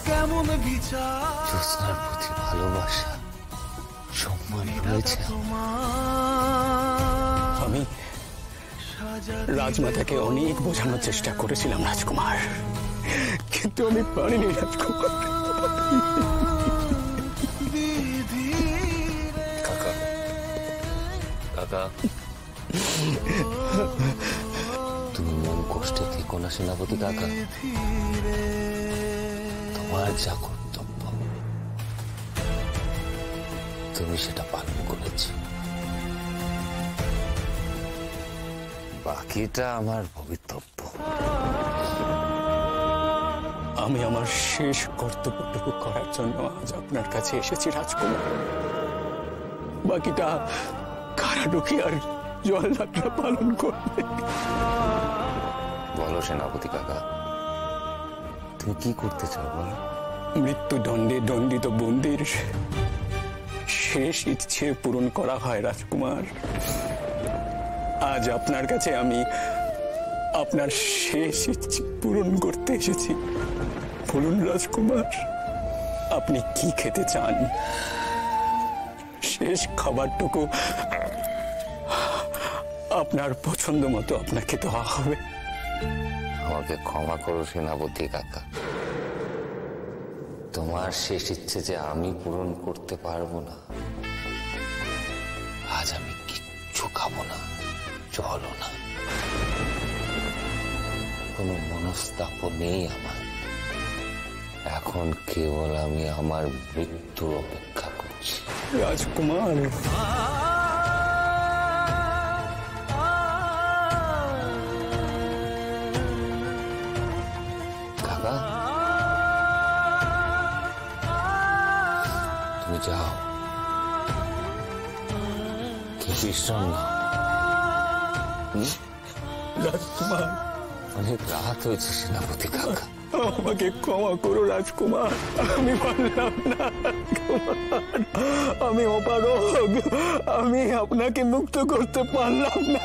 কেমন বিচার জ্যোৎস্নার প্রতি ভালোবাসা সম্মান রয়েছে। আমি রাজমাতাকে অনেক বোঝানোর চেষ্টা করেছিলাম রাজকুমার, কিন্তু আমি পারিনি রাজকুমার। কাকা কাকা, তুমি মন কষ্টে থেকো না সেনাপতি কাকা। তোমার যা কর্তব্য তুমি সেটা পালন করেছ, বাকিটা আমার ভবিতব্য। আমি আমার শেষ কর্তব্যটুকু করার জন্য আজ আপনার কাছে এসেছি রাজকুমার। বাকিটা কারারক্ষী আর জল্লাদরা পালন করবে। বলো সেনাপতি কাকা, তুমি কি করতে চাও বলো? মৃত্যুদণ্ডে দণ্ডিত বন্দির শেষ ইচ্ছে পূরণ করা হয় রাজকুমার। আজ আপনার কাছে আমি আপনার শেষ ইচ্ছে পূরণ করতে এসেছি। বলুন রাজকুমার, আপনি কি খেতে চান? শেষ খাবারটুকু আপনার পছন্দ মতো আপনাকে দেওয়া হবে। আমাকে ক্ষমা করো সেনাপতি কাকা, তোমার শেষ ইচ্ছে যে আমি পূরণ করতে পারবো না। আজ আমি কিচ্ছু খাবো না, চলো না, কোনো মনস্তাপ নেই আমার। এখন কেবল আমি আমার মৃত্যুর অপেক্ষা করছি। রাজকুমার, কাকা তুমি যাও, বিশ্রাম নাও। রাজকুমার, অনেক রাত হয়েছে সেনাপতি কাকা। আমাকে ক্ষমা করো রাজকুমার, আমি পারলাম না। আমি অপারগ, আমি আপনাকে মুক্ত করতে পারলাম না।